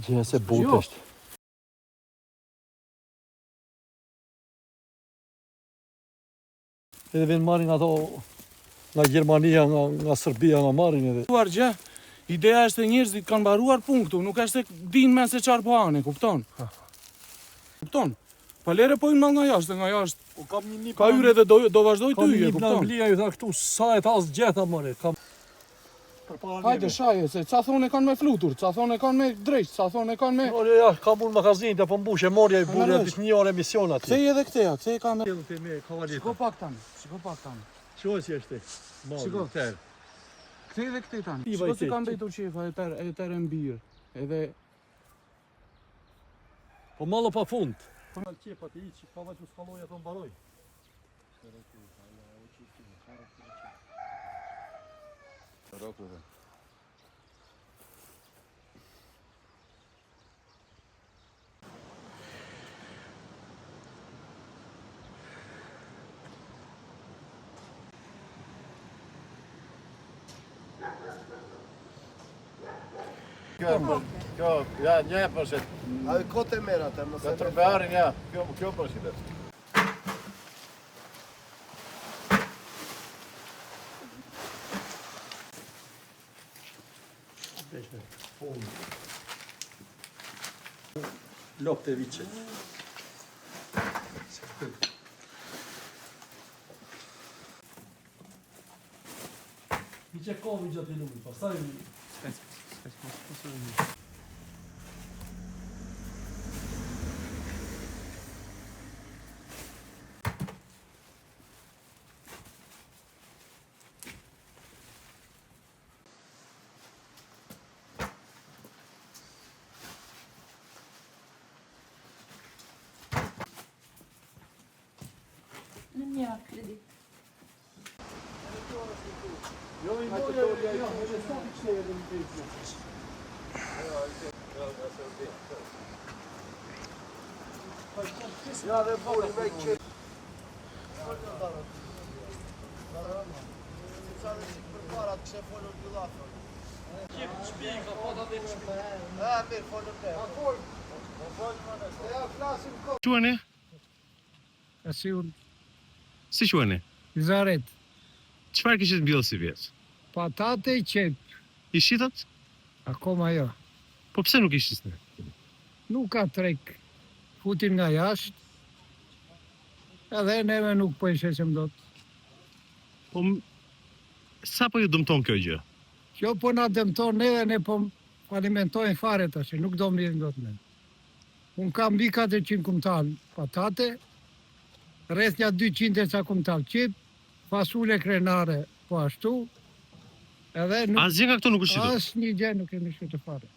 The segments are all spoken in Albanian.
Gjë se butë është. Edhe vjen marrin ato nga Gjermania, nga Serbia, nga marrin edhe. Gjë, ideja është se njerëzit kanë mbaruar punë këtu, nuk është se dinë me se çfarë po hanë, kupton? Kupton? Pa lere po inë nga jashtë, Kam një ka hyre dhe do vazhdoj të hyje, kupton? kupton? Anglia ju tha këtu sa e tas gjeta more. Hajde shaje, se ca thonë kanë me flutur, ca thonë kanë me drejt, ca thonë kanë me... Ore ja, kam unë magazinë të po mbushe, morja i burja ditë një orë emision aty. Kthej edhe ktheja, kthej ka me... Shiko pak tani. Shiko si është. Shiko. Kthej edhe kthej tani. Shiko se kanë mbetur qefa e terë mbirë. Edhe... Po mallo pa fund. Po mal qefa të iqi, pa vaqë s'falloj ato mbaroj. Kjo, ja, një përshit. A kote mera të mëse. Ka tërbearin, ja, kjo përshit është. Lopte viçe. Viçe komi gjatë i lumit, pastaj... Në një kredit. Ja dhe buri me që... Për para të kështë folur të lafër. Kjep shpi, ka pata dhe në shpi. Mirë, folur të. Ja, flasim kohë. Quheni? Asiun Si quheni? Zaret, Çfarë kishit mbjellë si vjet? patate i qep, I shitat? akoma jo. Po pse nuk ishit ne? Nuk ka trek, futin nga jashtë, edhe neve nuk po i shesim dot. Po sa po ju dëmton kjo gjë? Kjo po na dëmton neve, ne po alimentojnë fare tash, nuk do mirë dot ne. Unë kam mbi 400 kumtal patate, rreth nja 200 ca kumtal qep, fasule krenare po ashtu, edhe nuk... Asgjë nga këto nuk është shitur. Asë një gjë nuk kemi shitur fare.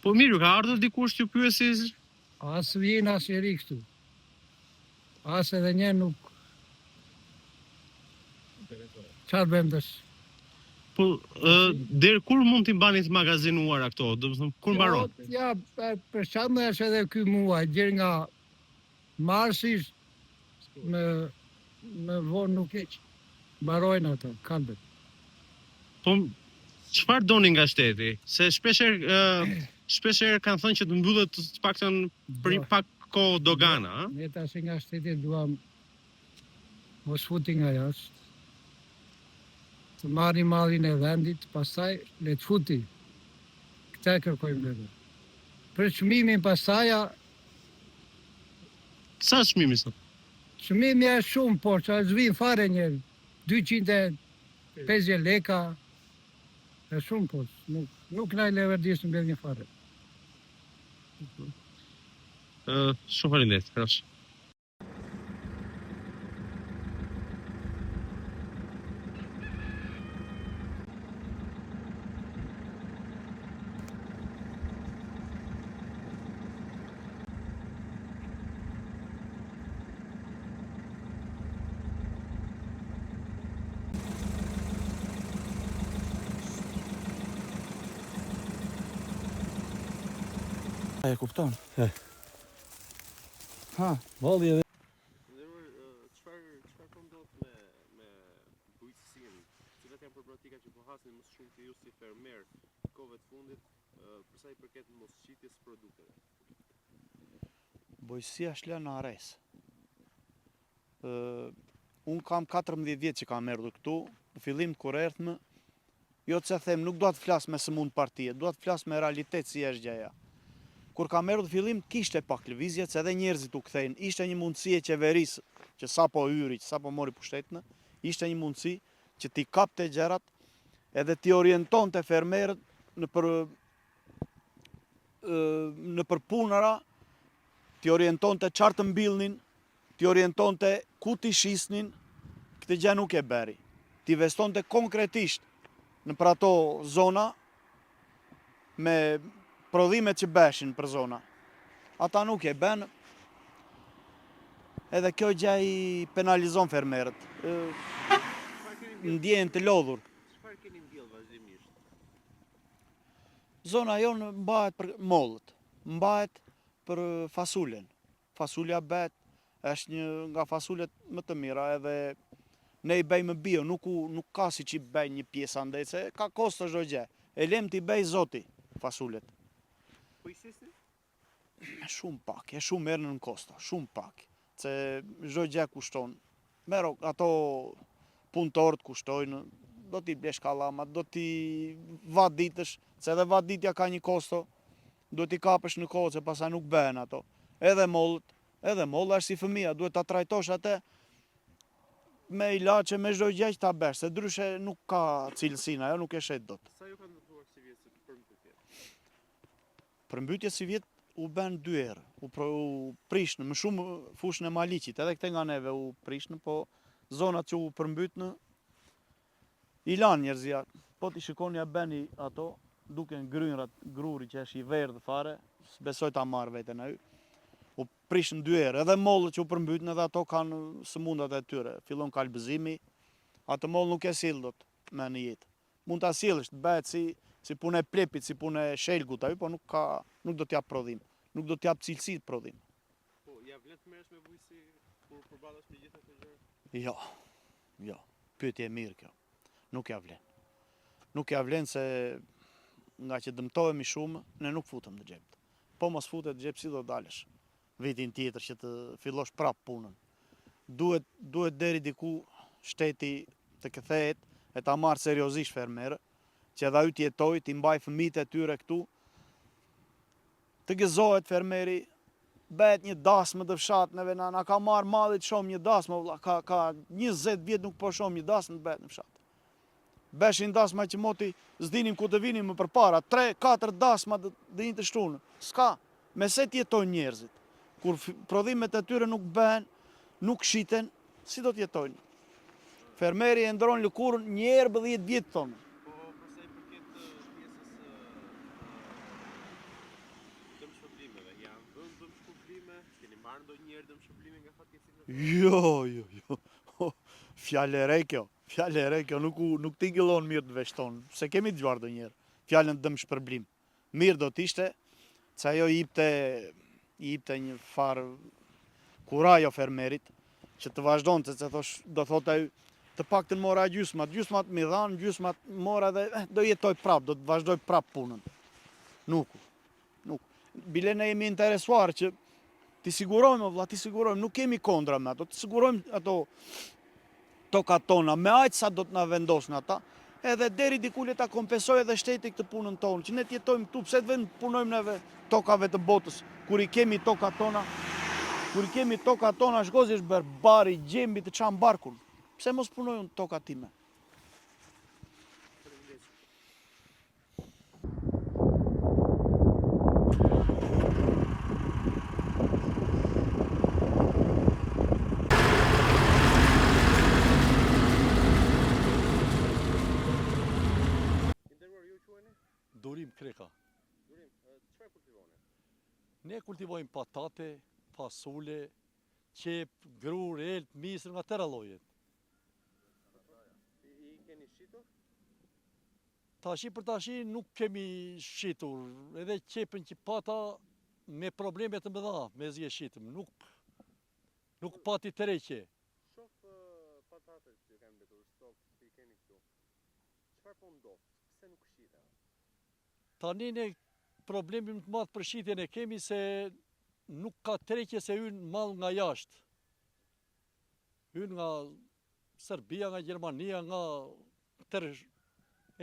Po mirë, ka ardhur dikush t'ju pyesi? Asë vjen, asë i ri këtu. Asë edhe një nuk... Qarë bëndës? Po deri kur mund t'i mbani të magazinuara këto? Do të thënë kur mbaron? Ja, për shembull është edhe ky muaj, deri nga marsi me vonë nuk e që. Mbarojnë ato, kalbet. Po çfarë doni nga shteti? Se shpeshherë kanë thënë që të mbyllet të paktën për një pak kohë dogana, a? Ne tash nga shteti duam mos futi nga jashtë. Të marri mallin e vendit, pastaj le të futi. Këta kërkojmë ne. Për çmimin pasaja, Sa çmimi sot? çmimi është shumë, por që zvin fare një 250 leka, e shumë po, nuk na i leverdisë në bel një fare. Shumë faleminderit. Krash. E kupton? Ha, Malli edhe. Çfarë po ndodh me bujqësinë? Cilat janë problematika që po hasin më shumë të ju si fermer kohëve të fundit, për sa i përket mos shitjes së produkteve. Bujësia shlen ares. Unë kam 14 vjetë që kam erdhur këtu, në fillim kur erdhëm, jo të se them, nuk do të flas me sëmund partije, do të flas me realitet si është gjaja. Kur kam erdhur fillim, kishte pak lëvizje, që edhe njerëzit u kthejnë, ishte një mundësi e qeverisë, që sapo hyri, që sapo mori pushtetin, ishte një mundësi që t'i kapte gjërat, edhe t'i orientonte fermerët në për punëra, t'i orientonte çfarë të mbillnin, t'i orientonte ku t'i shisnin, këtë gjë nuk e bëri. T'i investonte konkretisht në për ato zona me prodhimet që beshin për zona. Ata nuk e bën. Edhe kjo gjë i penalizon fermerët. Ndjehen të lodhur. Çfarë keni mbjell vazhdimisht? Zona jonë mbahet për mollët, mbahet për fasulen. Fasulja bet është një nga fasulet më të mira, edhe ne i bëjmë bio, nuk ka si që i bëj një pjesë andej, se ka kosto çdo gjë. E lem t'i bëj zoti fasulet. Po i sesni? Shumë pak, e shumë merren në kosto, shumë pak. Se çdo gjë kushton. Mero ato punëtorët kushtojnë, do t'i blesh kallamat, do t'i vaditësh, se edhe vaditja ka një kosto, do t'i kapësh në kohë, se pastaj nuk bëhen ato. Edhe mollët është si fëmia, duhet ta trajtosh atë me ilaçe, me çdo gjë që ta bësh, se ndryshe nuk ka cilësinë, ajo nuk e shet dot. Sa ju ka ndodhuar si vjet se përmbytje? Përmbytje si vjet u bën 2 herë, u prishnë, më shumë fushën e Maliqit, edhe këte nga neve u prishnë, po zonat që u përmbytnë, i lanë njerëzia, po t'i shikoni ja bëni ato, duken grynrat, gruri që është i verdhë fare, besoj ta marrë veten ai. U prishën 2 herë, edhe mollët që u përmbytnë, edhe ato kanë sëmundat e tyre. Fillon kalbëzimi, atë mollë nuk e sill dot me në jetë. Mund ta sillësh, të bëhet si punë e plepit, si punë e shelgut aty, po nuk do t'jap prodhim, nuk do t'jap cilësi prodhim. Po, ja vlen të merresh me bujësi kur përballesh me gjitha këto gjëra? Jo, pyetje e mirë kjo. Nuk ja vlen. Nuk ja vlen se nga që dëmtohemi shumë, ne nuk futem në xhep. Po mos futet në xhep si do dalësh vitin tjetër që të fillosh prap punën. Duhet deri diku shteti të kthehet e ta marrë seriozisht fermerë, që edhe ai të jetojë, të mbaj fëmijët e tyre këtu, të gëzohet fermeri, bëhet një dasmë të fshatneve, na ka marrë malli të shohim një dasmë, ka 20 vjet nuk po shohim një dasmë të bëhet në fshat. Beshin dasma që moti s'dinim ku të vinim më përpara, 3-4 dasma dhe një të shtunë. S'ka, me se t'jetojnë njerëzit. Kur prodhimet e tyre nuk bëhen, nuk shiten, si do t'jetojnë? Fermeri e ndron lëkurën një herë 10 vjet thonë. Po, përsa i përket pjesës dëmshpërblimeve, janë dhënë dëmshpërblime, keni marrë ndonjëherë dëmshpërblime nga fatkeqësia? Jo. Fjale e re kjo, nuk t'i gëllon mirë të veçton, se kemi të gjuar ndonjëherë, fjalën dëmshpërblim. Mirë do t'ishte, që ajo i jipte një farë kurajo fermerit, që të vazhdon, se do thotë ai, të paktën mora gjysmat mi dhanë, gjysmat mora dhe do jetoj prap, do të vazhdoj prap punën. Nuk. Bile ne jemi interesuar që t'i sigurojmë, nuk kemi kondra me ato, t'i sigurojmë ato tokat tona, me aq sa do të na vendosin ata, edhe deri diku le ta kompensojë edhe shteti këtë punën tonë, që ne t'jetojmë këtu, pse të vend punojmë neve tokave të botës, kur i kemi tokat tona, shkozi është bërë bari, gjembi të çan barkun. Pse mos punojnë tokat time? Durim Kreka. Durim, çfarë kultivoni? Ne kultivojmë patate, fasule, qep, grur, elp, misër, nga tëra llojet. I keni shitur? Tashi për tashi nuk kemi shitur, edhe qepën që pata me probleme të mëdha, me zje shitëm, nuk pati të reqe. Shoh patatet që kanë mbetur stok, që i keni këtu. Çfarë po ndodh? Pse nuk shiten? Tani ne problemin të madh për shitjen e kemi se nuk ka trekje se hyn mall nga jashtë. Hyn nga Serbia, nga Gjermania, nga tërë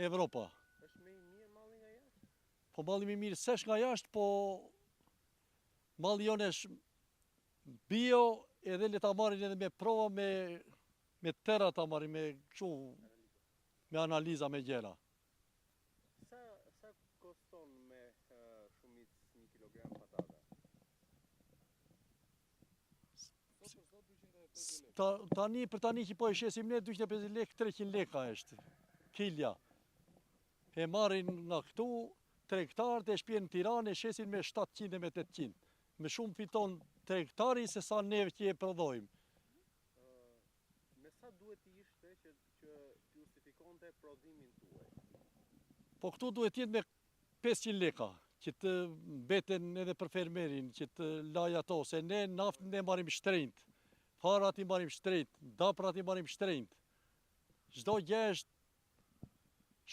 Evropa. Është më i mirë malli nga jashtë? Po malli më mirë s'esh nga jashtë, po malli jonë është bio, edhe le ta marrin edhe me prova me tëra ta marrin me kështu me analiza me gjëra. Sa koston me shumicë 1 kilogram patate? Për tani që po e shesim ne 250 lekë, 300 leka është kilja. E marrin nga këtu tregtarët e shpjen në Tiranë e shesin me 700 e me 800. Me shumë fiton tregtari se sa neve që e prodhojmë. Me sa duhet të ishte që justifikonte prodhimin tuaj? Po këtu duhet jetë me 500 leka, që të mbeten edhe për fermerin, që të laj ato, se ne naftën e marim shtrenjt, farat i marim shtrenjt, daprat i marim shtrenjt. Çdo gjë është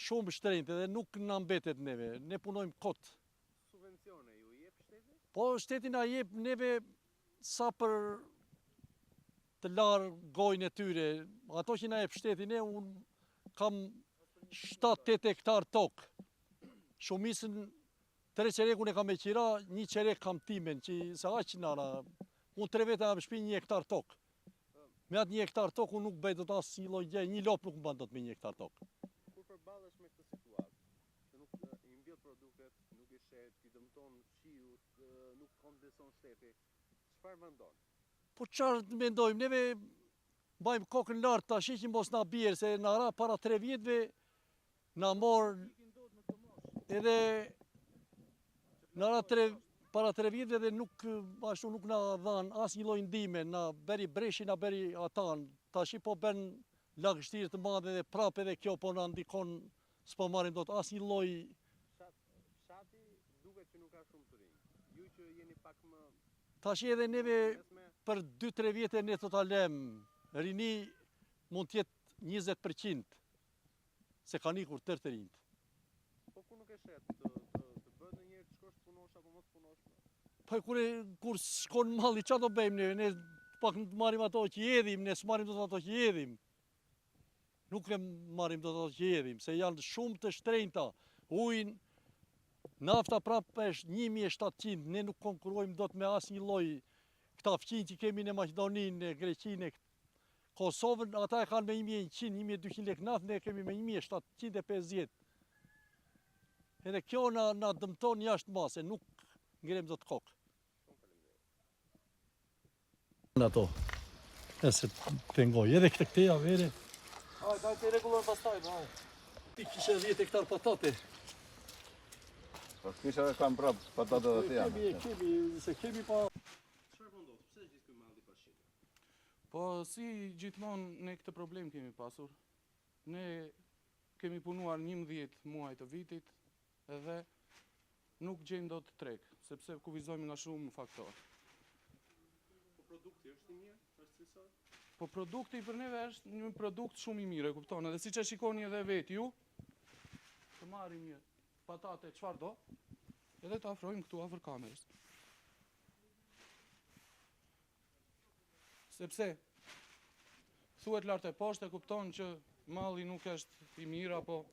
shumë shtrenjt edhe nuk na mbetet neve, ne punojmë kot. Subvencione ju jep shteti? Po shteti na jep neve sa për të larë gojnë e tyre. Ato që na jep shteti ne, unë kam 7-8 hektar tokë. Shumicën 3 qerekun e kam e qira, 1 qerek kam timen, që se aq nana. Unë 3 vete am shpi 1 hektar tokë. Me atë 1 hektar tokë unë nuk bëj do të asë një lloj gjë, 1 lop nuk më ban do të me 1 hektar tokë. Kur përballesh me këtë situatë, se nuk i mbjell produktet, nuk i shet, i dëmton shiu, nuk kondeson shteti, çfarë mendon? Po çfarë mendojmë, neve bajmë kokën lart tash që mos na bjerë, se na ra para 3 vjetëve na morë edhe na ra para 3 vjetëve dhe nuk ashtu nuk na dhan asnjë lloj ndihme, na bëri breshin, na bëri atan. Tash po bën lagështirë të madhe dhe prapë edhe kjo po na ndikon, s'po marrim dot asnjë lloj. Fshati duket që nuk ka shumë të rinj. Ju që jeni pak më Tash edhe neve mesme, për 2-3 vjetë ne të ta lëm, rini mund të jetë 20%, se kanë ikur tërë të rinjt. po ku nuk e shet, të bëhet ndonjëherë të shkosh punosh apo mos punosh? Po kur shkon malli, çfarë do bëjmë ne? Ne pak marrim ato që jedhim, ne s'marrim dot ato që jedhim. Nuk e marrim dot ato që jedhim, se janë shumë të shtrenjta. Ujin, nafta prapë është 1700, ne nuk konkurrojmë dot me asnjë lloj. Këta fqinj që kemi në Maqedoninë, në Greqinë, Kosovën, ata e kanë me 1100, 1200 lekë naftë, ne kemi me 1750. Edhe kjo na dëmton jashtë mase, nuk ngrem dot kokë. Në ato, e se pengoj, edhe këtë këteja vere. Daj të regullon pastaj, daj. Ti kishe 10 hektar patate. Po kisha kam prap patate dhe të janë. Kemi pa... Çfarë po ndodh? Pse gjithë ky malli pa shitje? Po si gjithmonë ne këtë problem kemi pasur. Ne kemi punuar 11 muaj të vitit edhe nuk gjejmë dot treg, sepse kufizojmë nga shumë faktorë. Po produkti është i mirë, është cilësor? Po produkti për neve është një produkt shumë i mirë, e kupton, edhe siç e shikoni edhe vetë ju, të marrim një patate çfarë do, edhe të afrojmë këtu afër kamerës. Sepse thuhet lart e poshtë, e kupton që malli nuk është i mirë, apo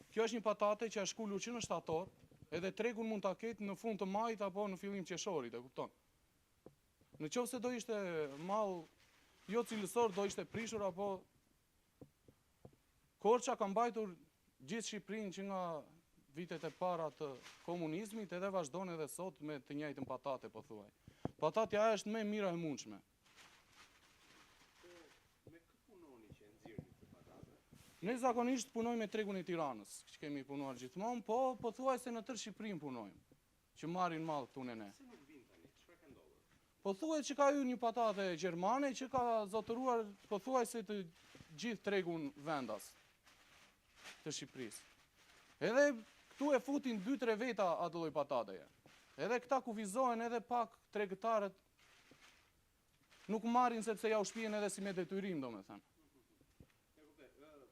kjo është një patate që është shkulur që në shtator, edhe tregun mund ta ketë në fund të majit apo në fillim qershorit, e kupton. Në qoftë se do ishte mall jo cilësor, do ishte prishur apo Korça ka mbajtur gjithë Shqipërinë që nga vitet e para të komunizmit edhe vazhdon edhe sot me të njëjtën patate, po thuaj. Patatja është më e mira e mundshme. Me kë punoni që e nxirrni këtë patate? Ne zakonisht punojmë me tregun e Tiranës, që kemi punuar gjithmonë, po thuaj se në tërë Shqipërinë punojmë, që marrin mall këtu ne. Se nuk vin tani, çfarë ka ndodhur? Po thuaj që ka hyrë një patate gjermane që ka zotëruar, po thuaj se të gjithë tregun vendas të Shqipërisë. Edhe këtu e futin 2-3 veta atë lloj patateje. Edhe këta kufizohen edhe pak tregtarët nuk marrin sepse ja u shpihen edhe si me detyrim, domethënë. E kuptoj.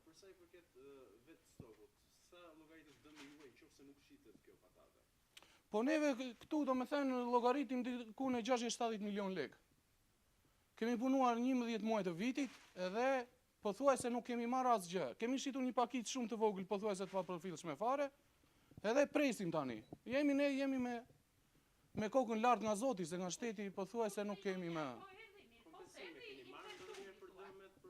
Për sa i përket vetë stokut, sa llogaritet dëmi juaj nëse nuk shitet kjo patate? Po neve këtu do me thënë llogaritim diku në 60-70 milion lekë. Kemi punuar 11 muaj të vitit edhe pothuajse nuk kemi marrë asgjë. Kemi shitur një pakitë shumë të vogël pothuajse të papërfillshme fare, edhe presim tani. Jemi me kokën lart nga Zoti, se nga shteti pothuajse nuk kemi më.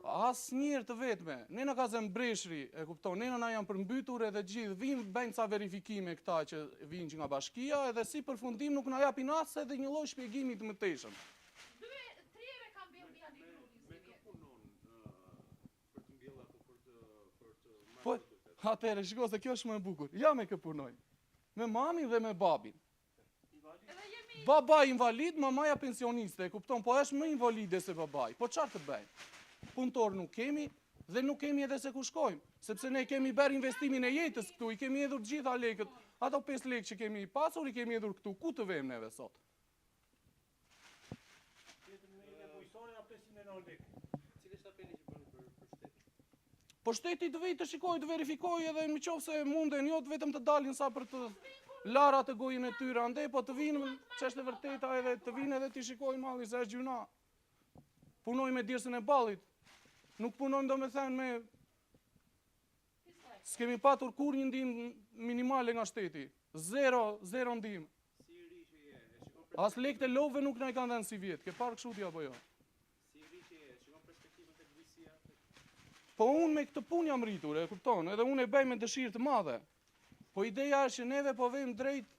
Asnjëherë të vetme. Ne na ka zënë breshri, e kupton, ne na janë përmbytur edhe gjithë vinë bëjnë ca verifikime këta që vinë që nga bashkia, edhe si përfundim nuk na japin as edhe një lloj shpjegimi të mëtejshëm. Po, atëherë, shiko se kjo është më e bukur. Ja me kë punoj. Me mamin dhe me babin. Baba invalid, mamaja pensioniste, e kupton, po është më invalide se babaj. Po çfarë të bëjmë? Punëtor nuk kemi dhe nuk kemi edhe se ku shkojmë, sepse ne kemi bërë investimin e jetës këtu, i kemi hedhur gjitha lekët, ato 5 lekë që kemi pasur, i kemi hedhur këtu, ku të vëmë neve sot? Po shteti të vejtë të shikoj, të verifikoj edhe në qoftë se munden, jo të vetëm të dalin sa për të lara të gojën e tyre, andej po të vinë, ç'është e vërteta edhe të vinë edhe të shikojnë malli se është gjuna. Punoj me dirsën e ballit, nuk punojmë do me thënë me... S'kemi patur kur një ndihmë minimale nga shteti, zero ndihmë. As lekët e love nuk na i kanë dhënë si vjetë, ke parë kështu ti apo jo? Po unë me këtë punë jam rritur, e kupton, edhe unë e bëj me dëshirë të madhe. Po ideja është që neve po vejmë drejt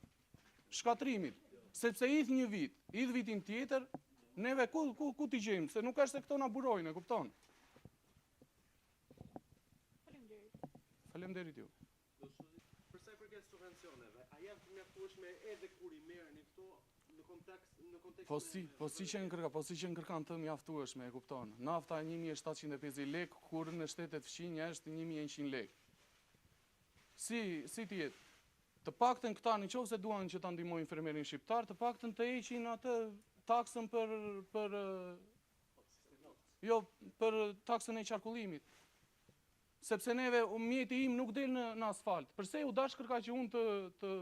shkatrimit, sepse idh një vit, idh vitin tjetër, neve ku t'i gjejmë, se nuk është se këto na burojnë, e kupton? Faleminderit ju. Për sa i përket subvencioneve, a janë të mjaftueshme edhe kur i merrni këto në kontekst Po si që në kërkan të mjaftueshme, e kupton? Nafta 1750 lekë, kur në shtetet fqinja është 1100 lekë. Si t'jetë? Të paktën këta në qoftë se duan që ta ndihmojnë infermerin shqiptar, të paktën të heqin atë taksën për taksën e qarkullimit. Sepse neve mjeti im nuk del në asfalt. Përse u dash kërka që unë të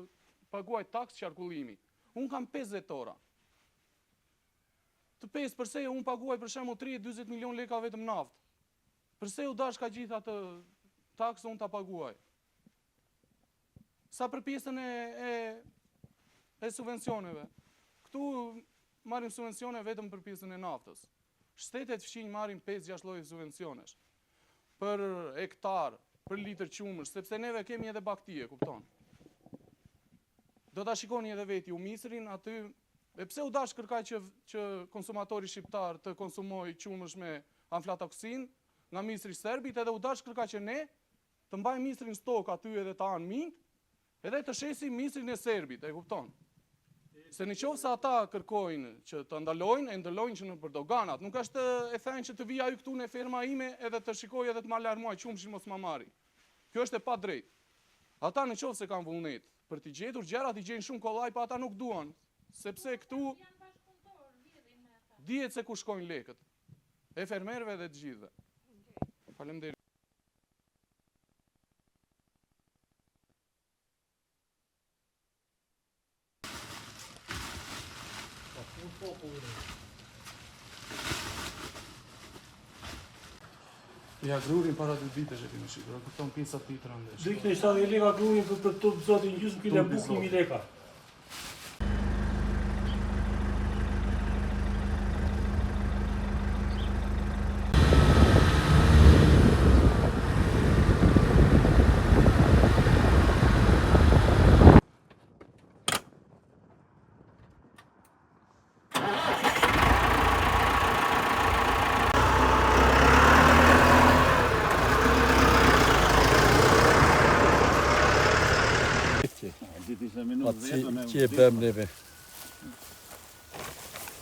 paguaj taksë qarkullimi? Unë kam 5 zetora. Të 5, përse unë paguaj për shembull 30-40 milion leka vetëm naftë? Përse u dash ka gjitha të taksë unë ta paguaj? Sa për pjesën e subvencioneve. Këtu marrim subvencione vetëm për pjesën e naftës. Shtetet fqinj marrin 5-6 lloje subvencionesh. Për hektar, për litër qumësh, sepse neve kemi edhe baktije, kupton? Do ta shikoni edhe veti u misrin aty, e pse u dash kërkaj që konsumatori shqiptar të konsumoj qumësh me aflatoksin nga misri serbit, edhe u dash kërkaj që ne të mbajmë misrin stok aty edhe ta anë mint, edhe të shesim misrin e serbit, e kupton? Se në qoftë se ata kërkojnë që të ndalojnë, e ndalojnë që në për doganat. Nuk është e thënë që të vija ju këtu në ferma ime edhe të shikoj edhe të ma larmuaj qumshin mos ma marri. Kjo është e pa drejt. Ata në qoftë se kanë vullnet për t'i gjetur, gjërat i gjenë shumë kollaj, pa ata nuk duan. Sepse këtu dihet se ku shkojnë lekët. E fermerëve dhe të gjithëve. Faleminderit. Ja, grurin para 2 vitesh e kemi shikur, kupton pjesa tjetra ndesh. Dikte 70 leka grurin për të zotin gjysmë kile buk 1000 leka. Ditë ishte minutë 10 Që e bëm neve.